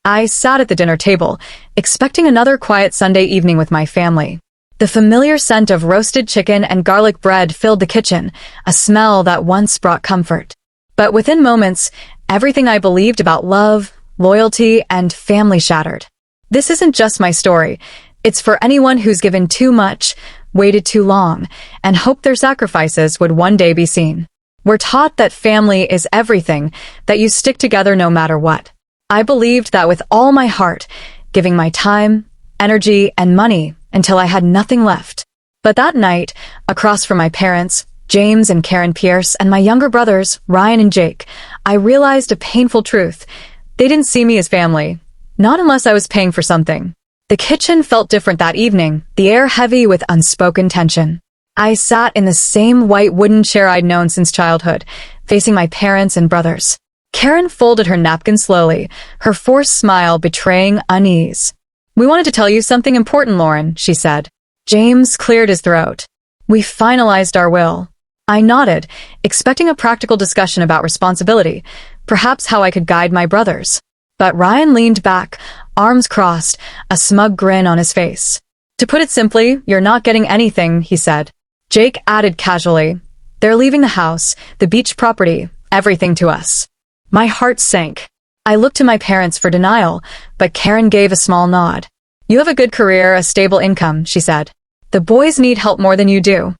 I sat at the dinner table, expecting another quiet Sunday evening with my family. The familiar scent of roasted chicken and garlic bread filled the kitchen, a smell that once brought comfort. But within moments, everything I believed about love, loyalty, and family shattered. This isn't just my story. It's for anyone who's given too much, waited too long, and hoped their sacrifices would one day be seen. We're taught that family is everything, that you stick together no matter what. I believed that with all my heart, giving my time, energy, and money until I had nothing left. But that night, across from my parents, James and Karen Pierce, and my younger brothers, Ryan and Jake, I realized a painful truth. They didn't see me as family. Not unless I was paying for something. The kitchen felt different that evening, the air heavy with unspoken tension. I sat in the same white wooden chair I'd known since childhood, facing my parents and brothers. Karen folded her napkin slowly, her forced smile betraying unease. "We wanted to tell you something important, Lauren," she said. James cleared his throat. "We finalized our will." I nodded, expecting a practical discussion about responsibility, perhaps how I could guide my brothers. But Ryan leaned back, arms crossed, a smug grin on his face. "To put it simply, you're not getting anything," he said. Jake added casually, "They're leaving the house, the beach property, everything to us." My heart sank. I looked to my parents for denial, but Karen gave a small nod. "You have a good career, a stable income," she said. "The boys need help more than you do."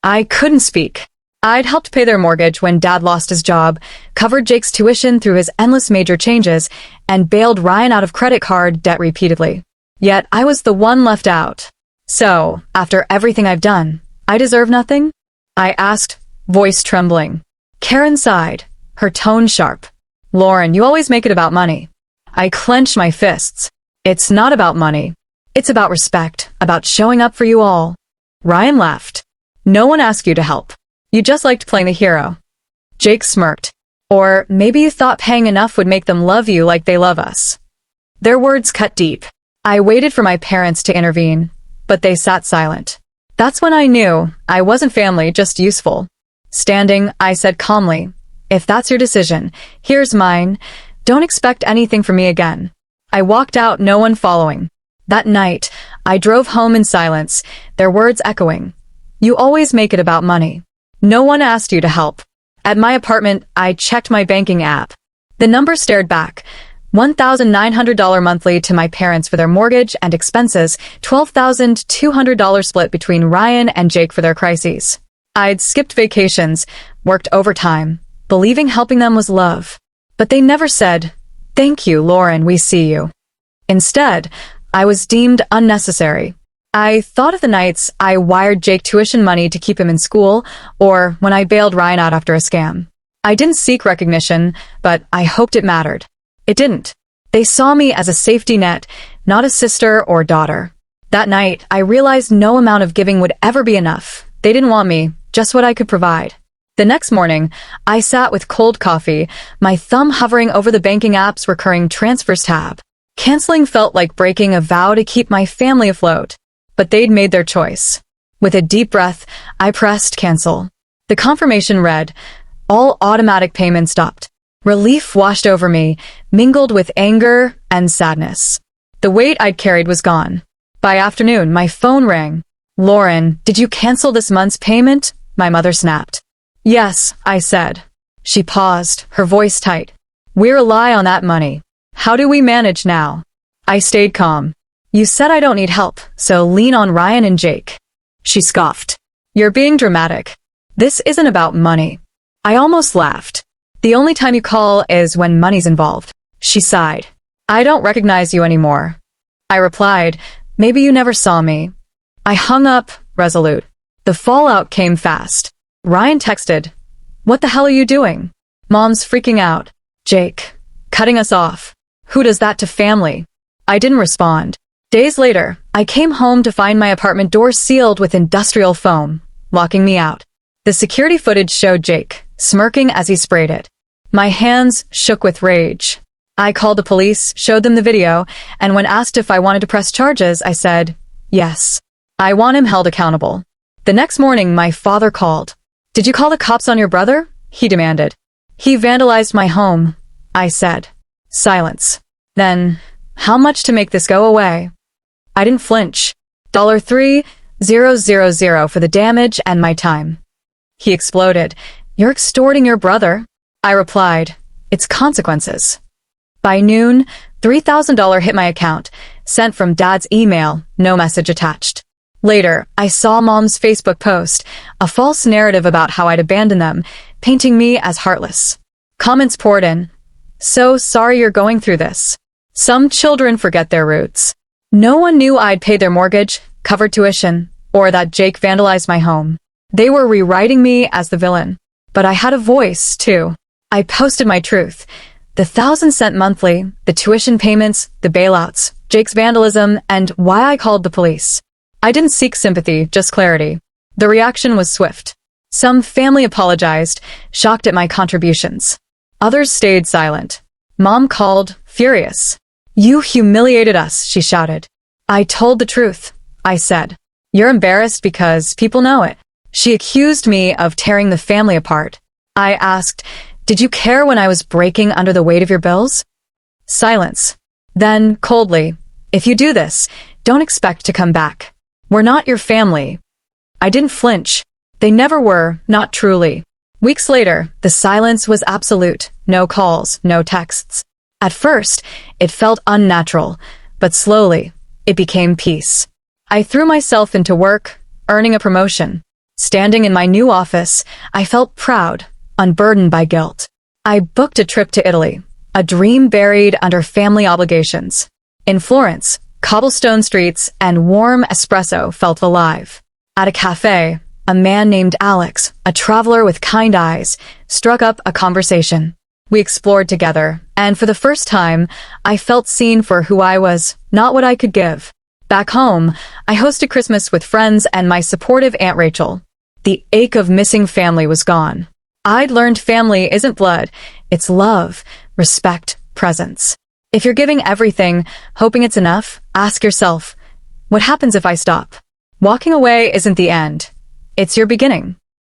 I couldn't speak. I'd helped pay their mortgage when Dad lost his job, covered Jake's tuition through his endless major changes, and bailed Ryan out of credit card debt repeatedly. Yet I was the one left out. "So, after everything I've done, I deserve nothing?" I asked, voice trembling. Karen sighed, her tone sharp. "Lauren, you always make it about money." I clenched my fists. "It's not about money. It's about respect, about showing up for you all." Ryan laughed. "No one asked you to help. You just liked playing the hero." Jake smirked. "Or maybe you thought paying enough would make them love you like they love us." Their words cut deep. I waited for my parents to intervene, but they sat silent. That's when I knew I wasn't family, just useful. Standing, I said calmly, "If that's your decision, here's mine. Don't expect anything from me again." I walked out, no one following. That night, I drove home in silence, their words echoing. "You always make it about money. No one asked you to help." At my apartment, I checked my banking app. The number stared back. $1,900 monthly to my parents for their mortgage and expenses, $12,200 split between Ryan and Jake for their crises. I'd skipped vacations, worked overtime, believing helping them was love. But they never said, "Thank you, Lauren, we see you." Instead, I was deemed unnecessary. I thought of the nights I wired Jake tuition money to keep him in school, or when I bailed Ryan out after a scam. I didn't seek recognition, but I hoped it mattered. It didn't. They saw me as a safety net, not a sister or daughter. That night, I realized no amount of giving would ever be enough. They didn't want me, just what I could provide. The next morning, I sat with cold coffee, my thumb hovering over the banking app's recurring transfers tab. Canceling felt like breaking a vow to keep my family afloat. But they'd made their choice. With a deep breath, I pressed cancel. The confirmation read, "All automatic payments stopped." Relief washed over me, mingled with anger and sadness. The weight I'd carried was gone. By afternoon, my phone rang. "Lauren, did you cancel this month's payment?" my mother snapped. "Yes," I said. She paused, her voice tight. "We rely on that money. How do we manage now?" I stayed calm. "You said I don't need help, so lean on Ryan and Jake." She scoffed. "You're being dramatic. This isn't about money." I almost laughed. "The only time you call is when money's involved." She sighed. "I don't recognize you anymore." I replied, "Maybe you never saw me." I hung up, resolute. The fallout came fast. Ryan texted, "What the hell are you doing?" "Mom's freaking out." "Jake, cutting us off. Who does that to family?" I didn't respond. Days later, I came home to find my apartment door sealed with industrial foam, locking me out. The security footage showed Jake, smirking as he sprayed it. My hands shook with rage. I called the police, showed them the video, and when asked if I wanted to press charges, I said, yes. I want him held accountable. The next morning, my father called. "Did you call the cops on your brother?" he demanded. "He vandalized my home," I said. Silence. Then, how much to make this go away? I didn't flinch. $3,000 for the damage and my time. He exploded. You're extorting your brother. I replied, it's consequences. By noon, $3,000 hit my account, sent from Dad's email, no message attached. Later, I saw Mom's Facebook post, a false narrative about how I'd abandoned them, painting me as heartless. Comments poured in. So sorry you're going through this. Some children forget their roots. No one knew I'd paid their mortgage, covered tuition, or that Jake vandalized my home. They were rewriting me as the villain. But I had a voice, too. I posted my truth. The 1,000 cent monthly, the tuition payments, the bailouts, Jake's vandalism, and why I called the police. I didn't seek sympathy, just clarity. The reaction was swift. Some family apologized, shocked at my contributions. Others stayed silent. Mom called, furious. You humiliated us, she shouted. I told the truth, I said. You're embarrassed because people know it. She accused me of tearing the family apart. I asked, did you care when I was breaking under the weight of your bills? Silence. Then, coldly, if you do this, don't expect to come back. We're not your family. I didn't flinch. They never were, not truly. Weeks later, the silence was absolute. No calls, no texts. At first, it felt unnatural, but slowly, it became peace. I threw myself into work, earning a promotion. Standing in my new office, I felt proud, unburdened by guilt. I booked a trip to Italy, a dream buried under family obligations. In Florence, cobblestone streets and warm espresso felt alive. At a cafe, a man named Alex, a traveler with kind eyes, struck up a conversation. We explored together, and for the first time, I felt seen for who I was, not what I could give. Back home, I hosted Christmas with friends and my supportive Aunt Rachel. The ache of missing family was gone. I'd learned family isn't blood, it's love, respect, presence. If you're giving everything, hoping it's enough, ask yourself, what happens if I stop? Walking away isn't the end. It's your beginning.